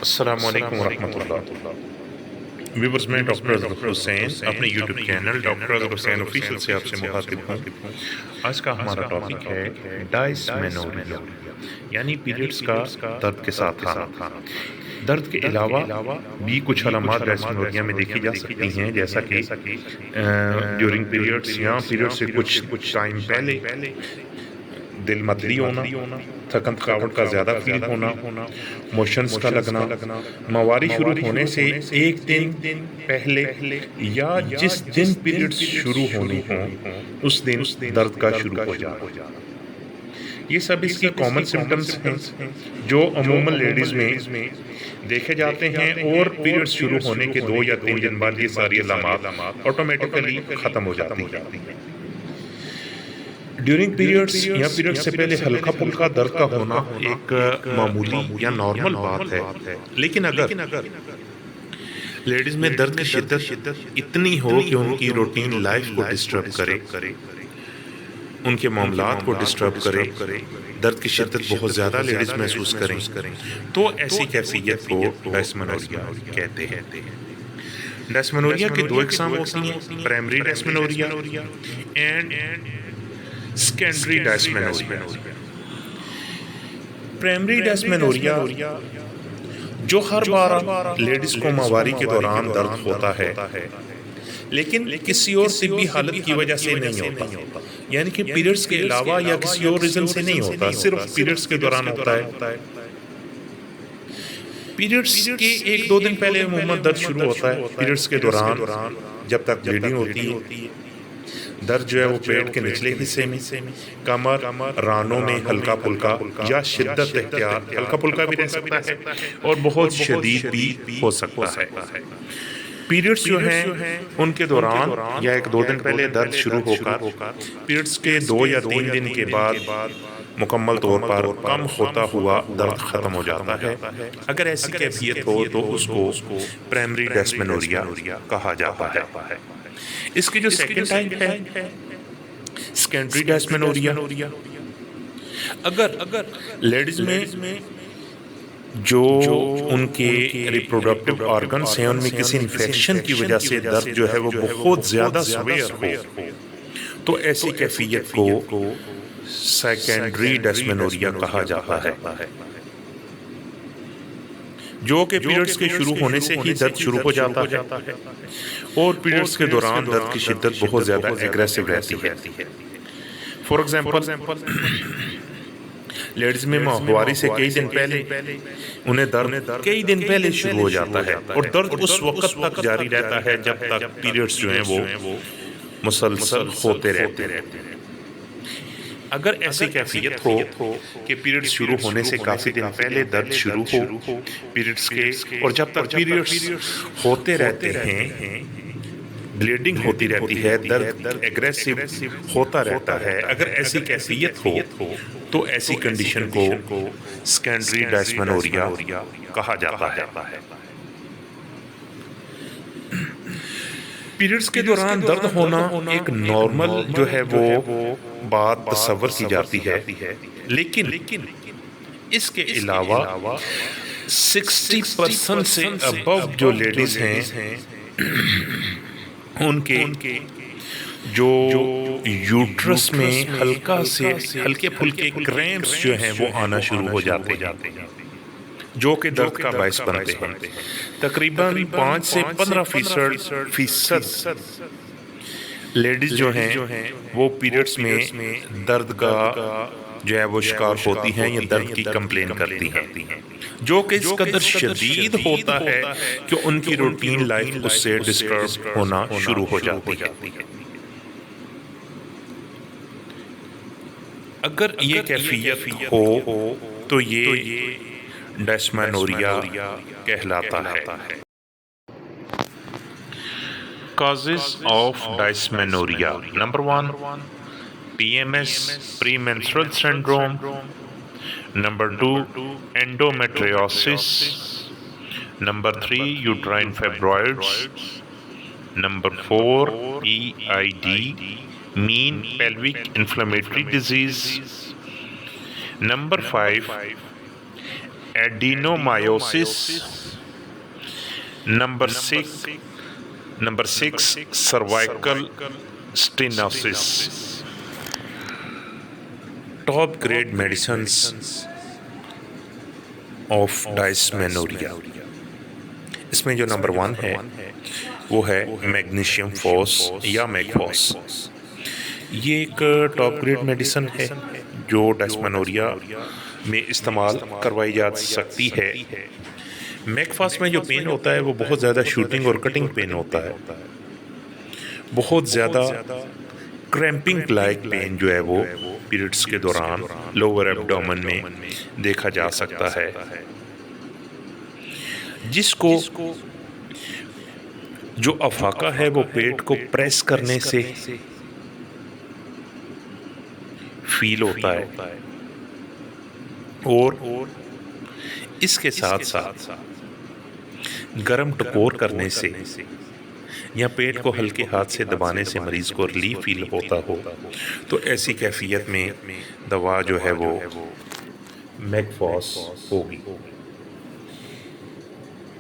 अस्सलाम वालेकुम वरहमतुल्लाह। व्यूवर्स, मैं डॉक्टर अज़हर हुसैन अपने YouTube channel doctor Azhar Hussain official से आपसे मुखातिब हूँ। आज का हमारा टॉपिक है डायस्मेनोरिया, यानी पीरियड्स का दर्द के साथ आना। दर्द के अलावा भी कुछ अलामात डायस्मेनोरिया में देखी जा सकती हैं, जैसा कि ड्यूरिंग पीरियड्स या पीरियड से कुछ टाइम पहले दिल मतली होना, थकन थकावट का ज़्यादा फील होना, मोशंस का लगना, माहवारी शुरू होने से एक दिन पहले या जिस दिन पीरियड्स शुरू होनी हो उस दिन दर्द का शुरू हो जाना। ये सब इसकी कॉमन सिम्टम्स हैं जो अमूमन लेडीज़ में देखे जाते हैं, और पीरियड्स शुरू होने के 2 या 3 दिन बाद ये सारी अलामात ऑटोमेटिकली ख़त्म हो जाती हैं। ड्यूरिंग पीरियड्स या पीरियड से पहले हल्का फुल्का दर्द का होना एक मामूली या नॉर्मल बात है, लेकिन अगर लेडीज में दर्द की शिद्दत इतनी हो कि उनकी रूटीन लाइफ को डिस्टर्ब करे, उनके मामलात को डिस्टर्ब करे, दर्द की शिद्दत बहुत ज़्यादा लेडीज महसूस करें, तो ऐसी कैफियत को डायस्मेनोरिया कहते हैं। डायस्मेनोरिया के 2 इकसाम होती हैं, प्राइमरी डायस्मेनोरिया एंड सेकेंडरी डायस्मेनोरिया। प्राइमरी डायस्मेनोरिया जो हर बार लेडीज को माहवारी के दौरान दर्द होता है, लेकिन किसी और तिब्बी हालत की वजह से नहीं होता, यानी कि पीरियड्स के अलावा या किसी और रीजन से नहीं होता, सिर्फ पीरियड्स के दौरान होता है। पीरियड्स के 1-2 दिन पहले अमूमन दर्द शुरू होता है। पीरियड्स के दौरान जब तक ब्लीडिंग होती है, दर्द जो है वो पेट के निचले हिस्से में, कमर, रानों में हल्का फुल्का या शिद्दत एहतियात, हल्का फुल्का भी रह सकता है और बहुत शदीद भी हो सकता है। पीरियड्स जो हैं उनके दौरान या 1-2 दिन पहले दर्द शुरू होकर पीरियड्स के 2 या 3 दिन के बाद मुकम्मल तौर पर कम होता हुआ दर्द ख़त्म हो जाता है। अगर ऐसी कैफियत हो तो उसको प्राइमरी डायस्मेनोरिया कहा जाता है। इसकी जो सेकंड टाइप है सेकेंडरी डायस्मेनोरिया। अगर लेडीज में जो उनके रिप्रोडक्टिव ऑर्गन्स हैं उनमें किसी इन्फेक्शन की वजह से दर्द जो है वो बहुत ज़्यादा सवेयर हो, तो ऐसी कैफियत को सेकेंडरी डायस्मेनोरिया कहा जाता है, जो कि पीरियड्स के शुरू होने से ही दर्द शुरू हो जाता है और पीरियड्स के दौरान दर्द की शिद्दत बहुत ज़्यादा एग्रेसिव रहती है। फॉर एग्जांपल, लेडीज में माहवारी से कई दिन पहले उन्हें दर्द कई दिन पहले शुरू हो जाता है और दर्द उस वक्त तक जारी रहता है जब तक पीरियड्स जो हैं वो मुसलसल होते रहते हैं। अगर ऐसी कैफियत हो कि पीरियड्स शुरू होने से काफ़ी दिन पहले दर्द शुरू हो पीरियड्स के, और जब तक पीरियड्स होते रहते हैं ब्लीडिंग होती रहती है, दर्द एग्रेसिव होता रहता है, अगर ऐसी कैफियत हो तो ऐसी कंडीशन को सेकेंडरी डायस्मेनोरिया कहा जाता है। पीरियड्स के दौरान दर्द होना एक नॉर्मल जो है वो बात तस्वर की जाती है, लेकिन इसके अलावा 60% से अबव जो लेडीज हैं उनके जो यूट्रस में हल्के फुल्के क्रैम्प्स जो हैं वो आना शुरू हो जाते हैं, जो कि दर्द का बायस बनते हैं। तकरीबन 5 से 15% लेडीज जो हैं वो पीरियड्स में दर्द का जो है वो शिकार होती हैं या दर्द की कंप्लेन करती हैं, जो कि इस कदर शदीद होता है कि उनकी रूटीन लाइफ उससे डिस्टर्ब होना शुरू हो जाती है। अगर ये कैफियत हो तो ये डायस्मेनोरिया कहलाता है। Causes of dysmenorrhea. Number 1, PMS, premenstrual syndrome. Number 2, endometriosis. Number 3, uterine fibroids. Number 4, EID, mean pelvic inflammatory disease. Number 5, adenomyosis, number six cervical stenosis. Top grade medicines of dysmenorrhea. इसमें जो नंबर 1 है वो है मैग्नीशियम फॉस या मैगफॉस। ये एक top grade medicine है जो डिस्मेनोरिया में इस्तेमाल करवाई जा सकती है। मैगफॉस में जो पेन होता है वो बहुत ज़्यादा शूटिंग और कटिंग पेन होता है, बहुत ज़्यादा क्रैम्पिंग लाइक पेन जो है वो पीरियड्स के दौरान लोअर एब्डोमेन में देखा जा सकता है, जिसको जो अफाका है वो पेट को प्रेस करने से फील होता है, और इसके साथ साथ गरम टकोर करने से या पेट को हल्के हाथ से दबाने से मरीज को रिलीफ फील होता हो, तो ऐसी कैफियत में दवा जो है वो मैगफॉस होगी।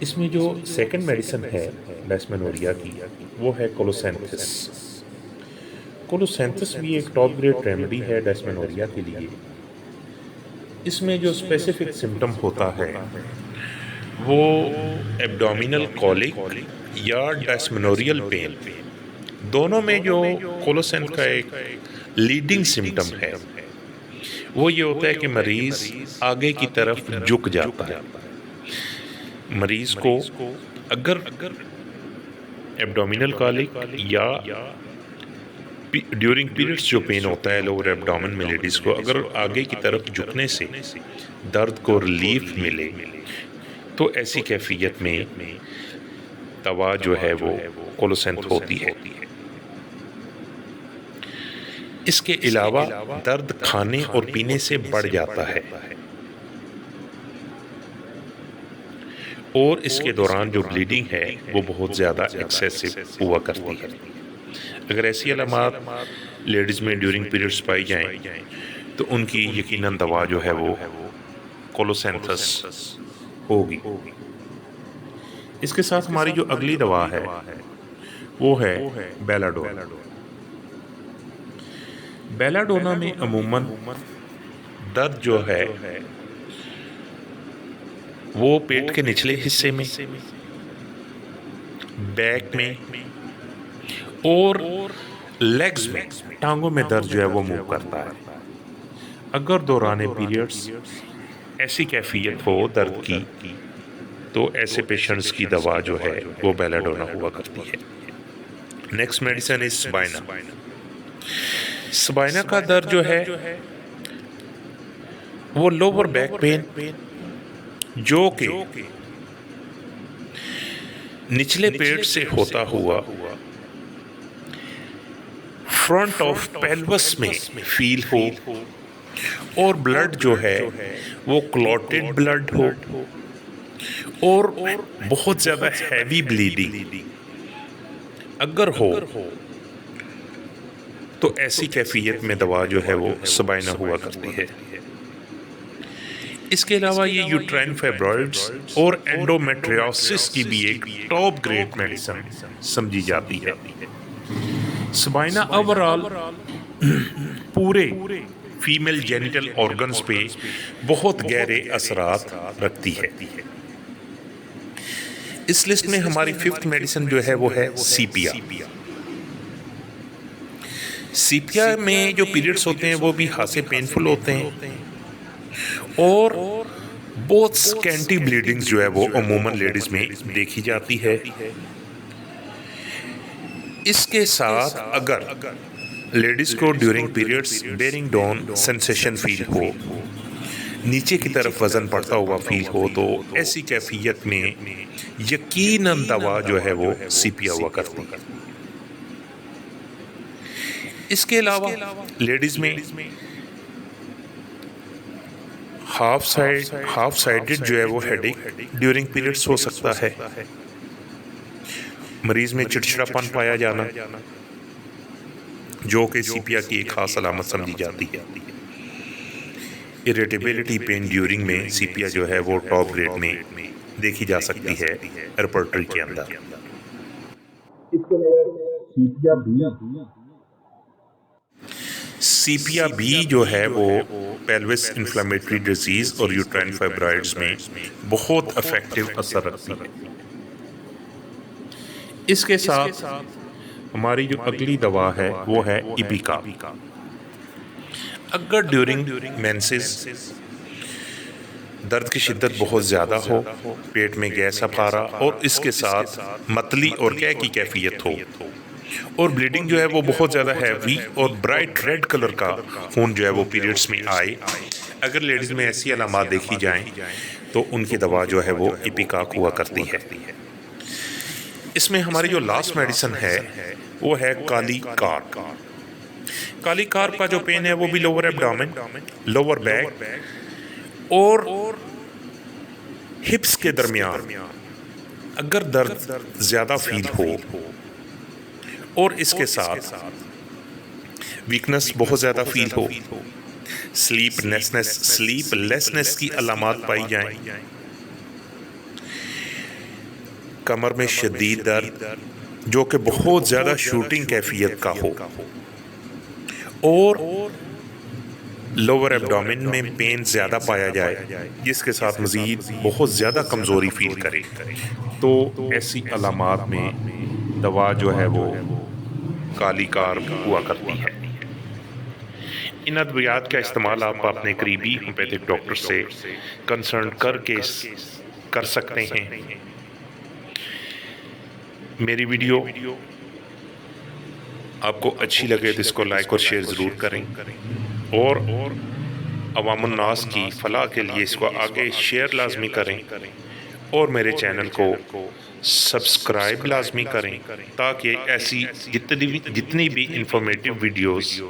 इसमें जो सेकंड मेडिसिन है डिस्मेनोरिया की वो है कोलोसेंथिस। कोलोसेंथिस भी एक टॉप ग्रेड रेमेडी है डिस्मेनोरिया के लिए। इसमें जो स्पेसिफिक सिम्टम होता है वो एब्डोमिनल कॉलिक या डिस्मेनोरियल पेन, दोनों में जो कोलोसेंथ का एक लीडिंग सिम्टम है वो ये होता है कि मरीज आगे की तरफ झुक जाता है। मरीज को अगर एब्डोमिनल कॉलिक या ड्यूरिंग पीरियड्स जो पेन होता है लोअर एब्डोमेन में लेडीज़ को, अगर आगे की तरफ झुकने से दर्द को रिलीफ मिले, तो ऐसी कैफियत में दवा जो है वो कोलोसेंथ होती है। इसके अलावा दर्द खाने और पीने से बढ़ जाता है, और इसके दौरान जो ब्लीडिंग है वो बहुत ज़्यादा एक्सेसिव हुआ करती है। अगर ऐसी अलामात लेडीज़ में ड्यूरिंग पीरियड्स पाई जाएं तो उनकी यकीनन दवा जो है वो कोलोसेंथस होगी। इसके साथ हमारी जो अगली दवा है वो है बेलाडोना। बेलाडोना में अमूमन दर्द जो है वो पेट के निचले हिस्से में, बैक में और लेग्स में, टांगों में दर्द जो है वो मूव करता है। अगर दौरान पीरियड्स ऐसी कैफियत हो दर्द की, तो ऐसे पेशेंट्स की दवा जो है वो बेलाडोना हुआ करती है। Next medicine is spina. Spina का दर्द जो है वो लोअर बैक पेन जो कि निचले पेट से होता हुआ फ्रंट ऑफ पेल्वस में फील हो, और ब्लड जो है वो क्लॉटेड ब्लड हो और बहुत ज़्यादा हैवी ब्लीडिंग अगर हो, तो ऐसी कैफियत में दवा जो है वो स्पाइना हुआ करती है। इसके अलावा ये यूट्राइन फाइब्रॉइड्स और एंडोमेट्रियोसिस की भी एक टॉप ग्रेड मेडिसिन समझी जाती है। स्पाइना ओवरऑल पूरे फीमेल जेनिटल ऑर्गन्स पे बहुत गहरे असरात रखती है। इस लिस्ट में हमारी फिफ्थ मेडिसिन जो है वो है सीपिया। सीपिया में जो पीरियड्स होते हैं वो भी खासे पेनफुल होते हैं, और बहुत स्कैंटी ब्लीडिंग्स जो है वो अमूमन लेडीज में देखी जाती है। इसके साथ अगर लेडीज को during periods bearing down sensation feel हो, नीचे की तरफ वजन बढ़ता हुआ फील हो, तो ऐसी कैफियत में यकीनन दवा जो है वो सीपिया हुआ करती है। इसके अलावा लेडीज में हाफ साइडेड जो है वो हेडेक ड्यूरिंग पीरियड्स हो सकता है। मरीज में चिड़चिड़ापन पाया जाना जो कि सीपिया की एक खास अलामत समझी जाती है। इरिटेबिलिटी पेन ड्यूरिंग में सीपिया जो है वो टॉप ग्रेड में देखी जा सकती है रेपर्टरी के अंदर। इसके अलावा सीपिया बी जो है वो पेल्विस इन्फ्लेमेटरी डिजीज और यूट्राइन फाइब्रॉइड्स में बहुत इफेक्टिव असर रखती है। इसके साथ हमारी जो अगली दवा है वो है इपिका। अगर ड्यूरिंग मेंसेस दर्द की शिद्दत बहुत ज़्यादा हो, पेट में गैस अफारा और इसके साथ मतली और कै की कैफियत हो और ब्लीडिंग जो है वो बहुत ज़्यादा हैवी और ब्राइट रेड कलर का खून जो है वो पीरियड्स में आए, अगर लेडीज़ में ऐसी अलामात देखी जाएं तो उनकी दवा जो है वो इपिकाक हुआ करती है। इसमें हमारी जो लास्ट मेडिसिन है वो है काली कार्प। काली कार्प का जो पेन है वो भी लोअर एब्डोमेन, लोअर बैक और हिप्स के दरमियान अगर दर्द ज़्यादा फील हो और इसके साथ वीकनेस बहुत ज़्यादा फील हो, स्लीपलेसनेस की अलामात पाई जाएं, कमर में शदीद दर्द जो कि बहुत ज़्यादा शूटिंग कैफियत का हो और लोअर एब्डोमेन में पेन ज़्यादा पाया जाए जिसके साथ मज़ीद बहुत ज़्यादा कमज़ोरी फील करे, तो ऐसी अलामात में दवा जो है वो काली कार्प हुआ करती है। इन अद्वियात का इस्तेमाल आप अपने करीबी होम्योपैथिक डॉक्टर से कंसल्ट करके कर सकते हैं। मेरी वीडियो आपको अच्छी लगे तो इसको लाइक और शेयर ज़रूर करें और अवामुन नास की फलाह के लिए इसको आगे शेयर लाजमी करें और मेरे चैनल को सब्सक्राइब लाजमी करें ताकि ऐसी जितनी भी इंफॉर्मेटिव वीडियोस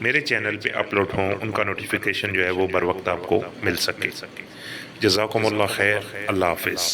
मेरे चैनल पे अपलोड हों उनका नोटिफिकेशन जो है वो बर वक्त आपको मिल सके। जज़ाकुमुल्लाह खैर। अल्लाह हाफ़िज़।